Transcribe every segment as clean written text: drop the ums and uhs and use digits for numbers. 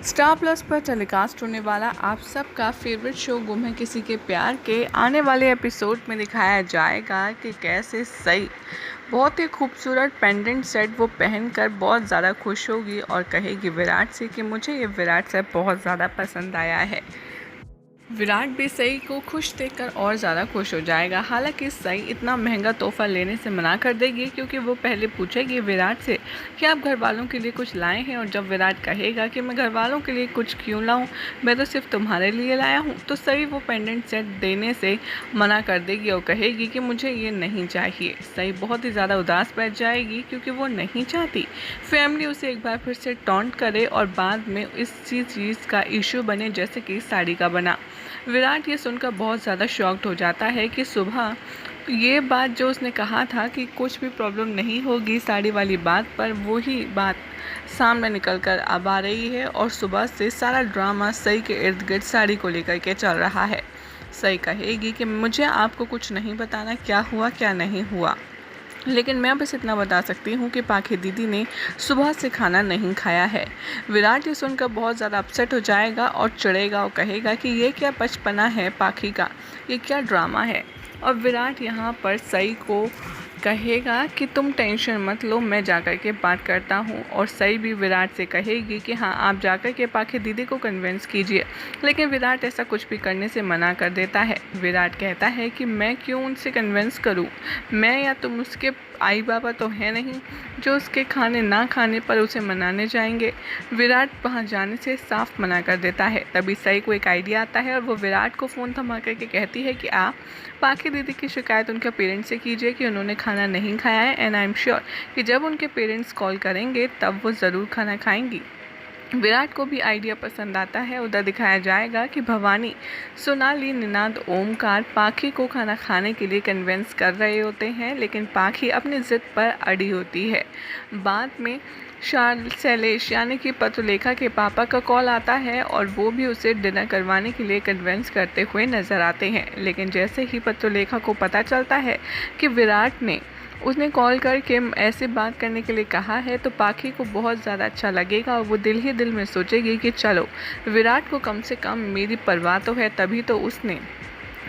Star plus पर telecast होने वाला आप सबका फेवरेट शो गुम है किसी के प्यार के आने वाले एपिसोड में दिखाया जाएगा कि कैसे सई बहुत ही खूबसूरत पेंडेंट सेट वो पहनकर बहुत ज़्यादा खुश होगी और कहेगी विराट से कि मुझे ये विराट सेट बहुत ज़्यादा पसंद आया है। विराट भी सई को खुश देखकर और ज़्यादा खुश हो जाएगा। हालांकि सई इतना महंगा तोहफा लेने से मना कर देगी क्योंकि वो पहले पूछेगी विराट से कि आप घर वालों के लिए कुछ लाए हैं, और जब विराट कहेगा कि मैं घर वालों के लिए कुछ क्यों लाऊं, मैं तो सिर्फ तुम्हारे लिए लाया हूं, तो सई वो पेंडेंट सेट देने से मना कर देगी और कहेगी कि मुझे ये नहीं चाहिए। सई बहुत ही ज़्यादा उदास बैठ जाएगी क्योंकि वो नहीं चाहती फैमिली उसे एक बार फिर से टॉन्ट करे और बाद में इसी चीज़ का इशू बने जैसे कि साड़ी का बना। विराट ये सुनकर बहुत ज़्यादा शॉक्ड हो जाता है कि सुबह ये बात जो उसने कहा था कि कुछ भी प्रॉब्लम नहीं होगी साड़ी वाली बात पर, वो ही बात सामने निकल कर अब आ रही है और सुबह से सारा ड्रामा सई के इर्द गिर्द साड़ी को लेकर के चल रहा है। सई कहेगी कि मुझे आपको कुछ नहीं बताना क्या हुआ क्या नहीं हुआ, लेकिन मैं बस इतना बता सकती हूँ कि पाखी दीदी ने सुबह से खाना नहीं खाया है। विराट ये सुनकर बहुत ज़्यादा अपसेट हो जाएगा और चिढ़ेगा और कहेगा कि ये क्या बचपना है पाखी का, ये क्या ड्रामा है। और विराट यहाँ पर सई को कहेगा कि तुम टेंशन मत लो, मैं जाकर के बात करता हूँ। और सई भी विराट से कहेगी कि हाँ आप जाकर के पाखी दीदी को कन्विंस कीजिए, लेकिन विराट ऐसा कुछ भी करने से मना कर देता है। विराट कहता है कि मैं क्यों उनसे कन्विंस करूँ, मैं या तुम उसके आई बाबा तो है नहीं जो उसके खाने ना खाने पर उसे मनाने जाएंगे। विराट वहाँ जाने से साफ मना कर देता है। तभी सई को एक आइडिया आता है और वो विराट को फ़ोन थमा करके कहती है कि आप पाखी दीदी की शिकायत उनके पेरेंट्स से कीजिए कि उन्होंने खाना नहीं खाया है, एंड आई एम श्योर कि जब उनके पेरेंट्स कॉल करेंगे तब वो ज़रूर खाना खाएंगी। विराट को भी आइडिया पसंद आता है। उधर दिखाया जाएगा कि भवानी, सोनाली, निनाद, ओमकार पाखी को खाना खाने के लिए कन्विंस कर रहे होते हैं, लेकिन पाखी अपनी ज़िद पर अड़ी होती है। बाद में शैलेश यानी कि पत्रलेखा के पापा का कॉल आता है और वो भी उसे डिनर करवाने के लिए कन्विंस करते हुए नज़र आते हैं। लेकिन जैसे ही पत्रलेखा को पता चलता है कि विराट ने उसने कॉल करके ऐसे बात करने के लिए कहा है, तो पाखी को बहुत ज़्यादा अच्छा लगेगा और वो दिल ही दिल में सोचेगी कि चलो विराट को कम से कम मेरी परवाह तो है, तभी तो उसने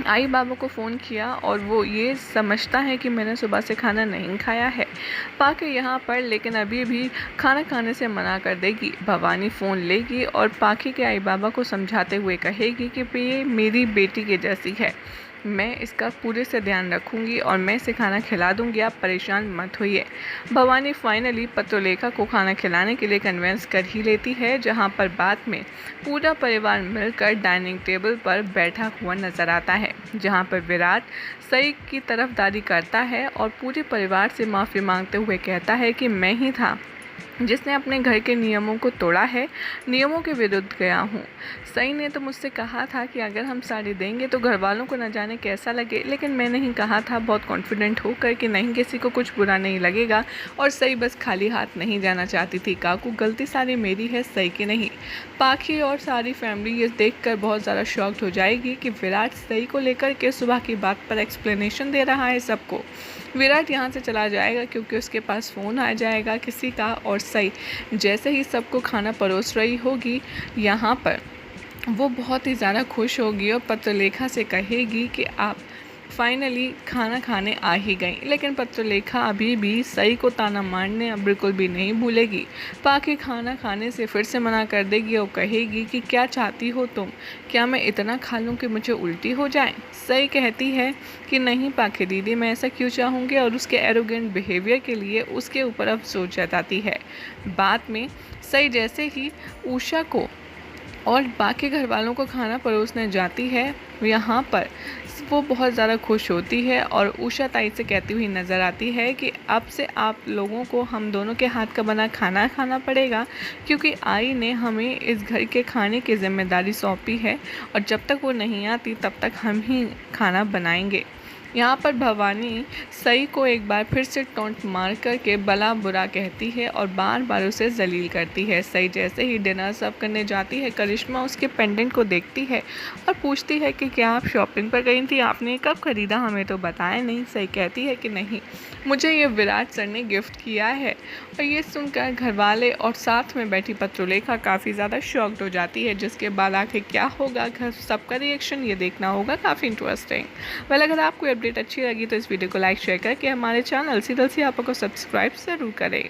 आई बाबा को फ़ोन किया और वो ये समझता है कि मैंने सुबह से खाना नहीं खाया है। पाखी यहाँ पर लेकिन अभी भी खाना खाने से मना कर देगी। भवानी फ़ोन लेगी और पाखी के आई बाबा को समझाते हुए कहेगी कि ये मेरी बेटी के जैसी है, मैं इसका पूरे से ध्यान रखूंगी और मैं इसे खाना खिला दूंगी, आप परेशान मत होइए। भवानी फाइनली पत्रलेखा को खाना खिलाने के लिए कन्विंस कर ही लेती है, जहां पर बाद में पूरा परिवार मिलकर डाइनिंग टेबल पर बैठा हुआ नजर आता है, जहां पर विराट सई की तरफदारी करता है और पूरे परिवार से माफ़ी मांगते हुए कहता है कि मैं ही था जिसने अपने घर के नियमों को तोड़ा है, नियमों के विरुद्ध गया हूँ। सई ने तो मुझसे कहा था कि अगर हम साड़ी देंगे तो घर वालों को न जाने कैसा लगे, लेकिन मैं नहीं कहा था बहुत कॉन्फिडेंट होकर कि नहीं किसी को कुछ बुरा नहीं लगेगा, और सई बस खाली हाथ नहीं जाना चाहती थी। काकू गलती सारी मेरी है, सई की नहीं। पाखी और सारी फैमिली ये देखकर बहुत ज़्यादा शॉक्ड हो जाएगी कि विराट सई को लेकर के सुबह की बात पर एक्सप्लेनेशन दे रहा है सबको। विराट यहाँ से चला जाएगा क्योंकि उसके पास फ़ोन आ जाएगा किसी का, और सई जैसे ही सबको खाना परोस रही होगी यहाँ पर वो बहुत ही ज़्यादा खुश होगी और पत्रलेखा से कहेगी कि आप फाइनली खाना खाने आ ही गई। लेकिन पत्रलेखा अभी भी सई को ताना मारने अब बिल्कुल भी नहीं भूलेगी। पाखी खाना खाने से फिर से मना कर देगी और कहेगी कि क्या चाहती हो तुम, क्या मैं इतना खा लूँ कि मुझे उल्टी हो जाए। सई कहती है कि नहीं पाखी दीदी, मैं ऐसा क्यों चाहूँगी, और उसके एरोगेंट बिहेवियर के लिए उसके ऊपर अफसोस जताती है। बाद में सई जैसे ही उषा को और बाकी घर वालों को खाना परोसने जाती है, यहाँ पर वो बहुत ज़्यादा खुश होती है और उषा ताई से कहती हुई नज़र आती है कि अब से आप लोगों को हम दोनों के हाथ का बना खाना खाना पड़ेगा, क्योंकि आई ने हमें इस घर के खाने की जिम्मेदारी सौंपी है और जब तक वो नहीं आती तब तक हम ही खाना बनाएंगे। यहाँ पर भवानी सई को एक बार फिर से टोंट मार करके भला बुरा कहती है और बार बार उसे जलील करती है। सई जैसे ही डिनर सर्व करने जाती है, करिश्मा उसके पेंडेंट को देखती है और पूछती है कि क्या आप शॉपिंग पर गई थी, आपने कब खरीदा, हमें तो बताया नहीं। सई कहती है कि नहीं, मुझे ये विराट सर ने गिफ्ट किया है। और ये सुनकर घरवाले और साथ में बैठी पत्रुलेखा काफ़ी ज़्यादा शॉक्ड हो जाती है, जिसके बाद आखिर क्या होगा, घर सबका रिएक्शन ये देखना होगा, काफ़ी इंटरेस्टिंग। वेल, अगर आपको अपडेट अच्छी लगी तो इस वीडियो को लाइक शेयर करके हमारे चैनल सीरियल सियापा को सब्सक्राइब ज़रूर करें।